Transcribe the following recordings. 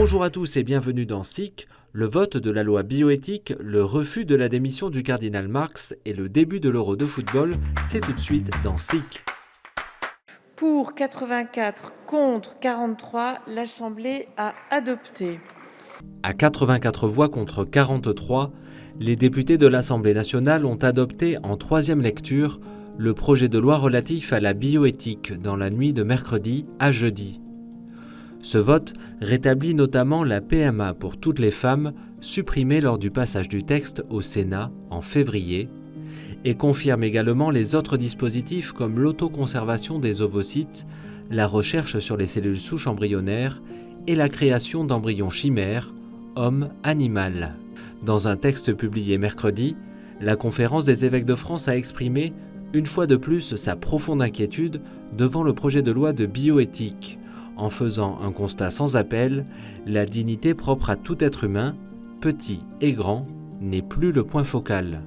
Bonjour à tous et bienvenue dans SIC, le vote de la loi bioéthique, le refus de la démission du cardinal Marx et le début de l'Euro de football, c'est tout de suite dans SIC. Pour 84, contre 43, l'Assemblée a adopté. À 84 voix contre 43, les députés de l'Assemblée nationale ont adopté en troisième lecture le projet de loi relatif à la bioéthique dans la nuit de mercredi à jeudi. Ce vote rétablit notamment la PMA pour toutes les femmes, supprimée lors du passage du texte au Sénat en février, et confirme également les autres dispositifs comme l'autoconservation des ovocytes, la recherche sur les cellules souches embryonnaires et la création d'embryons chimères, homme-animal. Dans un texte publié mercredi, la Conférence des évêques de France a exprimé, une fois de plus, sa profonde inquiétude devant le projet de loi de bioéthique, en faisant un constat sans appel, la dignité propre à tout être humain, petit et grand, n'est plus le point focal.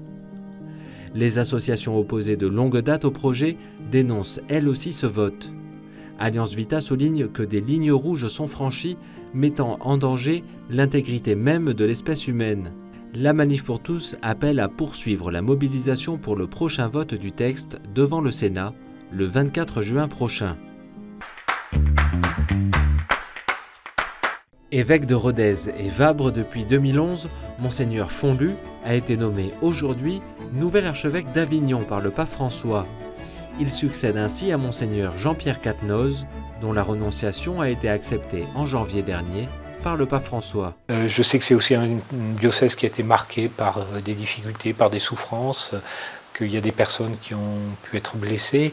Les associations opposées de longue date au projet dénoncent elles aussi ce vote. Alliance Vita souligne que des lignes rouges sont franchies, mettant en danger l'intégrité même de l'espèce humaine. La Manif pour tous appelle à poursuivre la mobilisation pour le prochain vote du texte devant le Sénat, le 24 juin prochain. Évêque de Rodez et Vabre depuis 2011, Monseigneur Fonlu a été nommé aujourd'hui nouvel archevêque d'Avignon par le pape François. Il succède ainsi à Monseigneur Jean-Pierre Quatennose, dont la renonciation a été acceptée en janvier dernier par le pape François. Je sais que c'est aussi un diocèse qui a été marqué par des difficultés, par des souffrances, qu'il y a des personnes qui ont pu être blessées.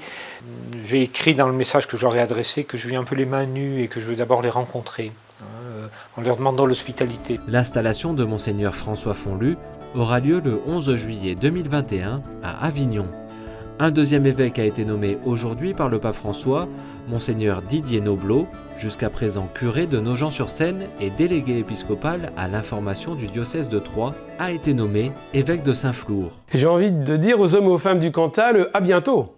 J'ai écrit dans le message que j'aurais adressé que je viens un peu les mains nues et que je veux d'abord les rencontrer, en leur demandant l'hospitalité. L'installation de Monseigneur François Fonlu aura lieu le 11 juillet 2021 à Avignon. Un deuxième évêque a été nommé aujourd'hui par le pape François, Monseigneur Didier Nobleau, jusqu'à présent curé de Nogent-sur-Seine et délégué épiscopal à l'information du diocèse de Troyes, a été nommé évêque de Saint-Flour. J'ai envie de dire aux hommes et aux femmes du Cantal, à bientôt.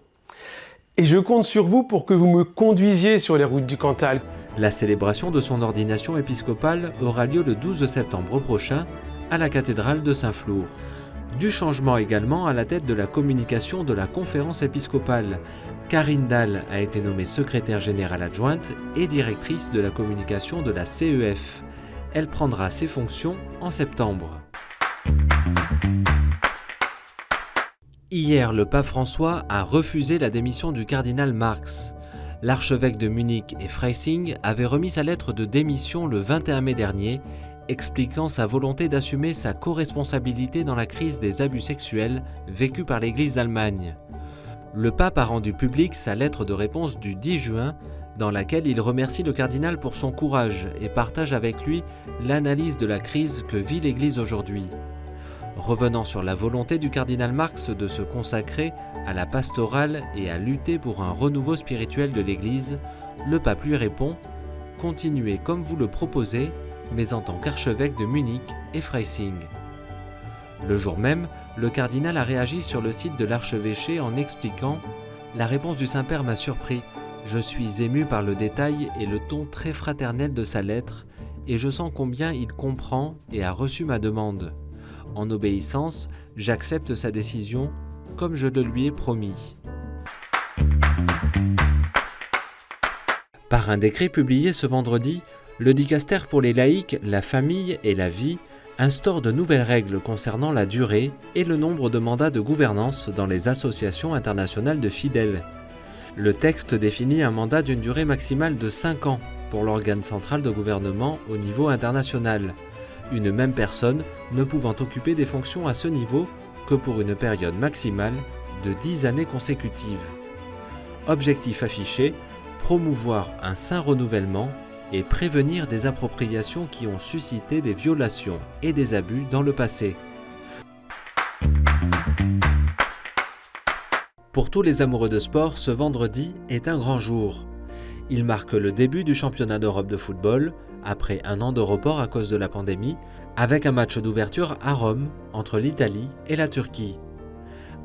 Et je compte sur vous pour que vous me conduisiez sur les routes du Cantal. La célébration de son ordination épiscopale aura lieu le 12 septembre prochain à la cathédrale de Saint-Flour. Du changement également à la tête de la communication de la conférence épiscopale. Karine Dalle a été nommée secrétaire générale adjointe et directrice de la communication de la CEF. Elle prendra ses fonctions en septembre. Hier, le pape François a refusé la démission du cardinal Marx. L'archevêque de Munich et Freising avait remis sa lettre de démission le 21 mai dernier, expliquant sa volonté d'assumer sa co-responsabilité dans la crise des abus sexuels vécue par l'Église d'Allemagne. Le pape a rendu publique sa lettre de réponse du 10 juin, dans laquelle il remercie le cardinal pour son courage et partage avec lui l'analyse de la crise que vit l'Église aujourd'hui. Revenant sur la volonté du cardinal Marx de se consacrer à la pastorale et à lutter pour un renouveau spirituel de l'Église, le pape lui répond « Continuez comme vous le proposez, mais en tant qu'archevêque de Munich et Freising ». Le jour même, le cardinal a réagi sur le site de l'archevêché en expliquant « La réponse du Saint-Père m'a surpris. Je suis ému par le détail et le ton très fraternel de sa lettre, et je sens combien il comprend et a reçu ma demande. En obéissance, j'accepte sa décision comme je le lui ai promis. » Par un décret publié ce vendredi, le dicastère pour les laïcs, la famille et la vie instaure de nouvelles règles concernant la durée et le nombre de mandats de gouvernance dans les associations internationales de fidèles. Le texte définit un mandat d'une durée maximale de 5 ans pour l'organe central de gouvernement au niveau international, une même personne ne pouvant occuper des fonctions à ce niveau que pour une période maximale de 10 années consécutives. Objectif affiché, promouvoir un sain renouvellement et prévenir des appropriations qui ont suscité des violations et des abus dans le passé. Pour tous les amoureux de sport, ce vendredi est un grand jour. Il marque le début du championnat d'Europe de football, après un an de report à cause de la pandémie, avec un match d'ouverture à Rome entre l'Italie et la Turquie.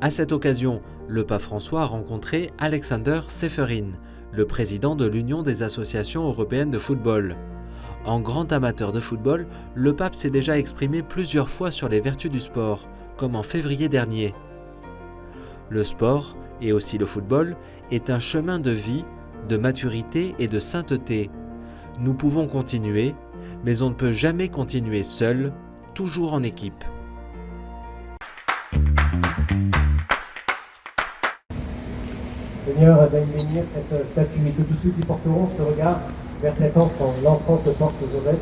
À cette occasion, le pape François a rencontré Alexander Seferin, le président de l'Union des associations européennes de football. En grand amateur de football, le pape s'est déjà exprimé plusieurs fois sur les vertus du sport, comme en février dernier. Le sport, et aussi le football, est un chemin de vie, de maturité et de sainteté. Nous pouvons continuer, mais on ne peut jamais continuer seul, toujours en équipe. Seigneur, daigne bénir cette statue et que tous ceux qui porteront ce regard vers cet enfant, l'enfant que porte Joseph,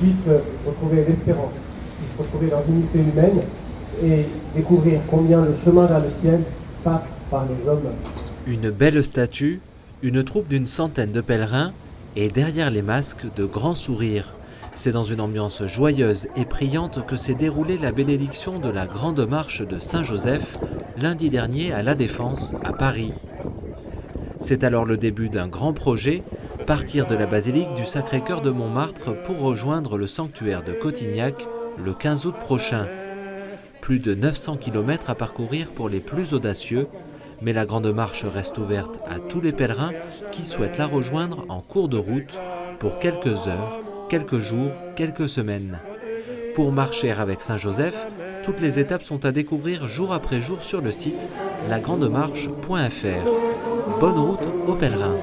puissent retrouver l'espérance, puissent retrouver leur dignité humaine et découvrir combien le chemin vers le ciel passe par les hommes. Une belle statue, une troupe d'une centaine de pèlerins et derrière les masques de grands sourires. C'est dans une ambiance joyeuse et priante que s'est déroulée la bénédiction de la Grande Marche de Saint-Joseph lundi dernier à La Défense, à Paris. C'est alors le début d'un grand projet, partir de la basilique du Sacré-Cœur de Montmartre pour rejoindre le sanctuaire de Cotignac le 15 août prochain. Plus de 900 km à parcourir pour les plus audacieux, mais la Grande Marche reste ouverte à tous les pèlerins qui souhaitent la rejoindre en cours de route pour quelques heures, quelques jours, quelques semaines. Pour marcher avec Saint-Joseph, toutes les étapes sont à découvrir jour après jour sur le site lagrandemarche.fr. Bonne route aux pèlerins.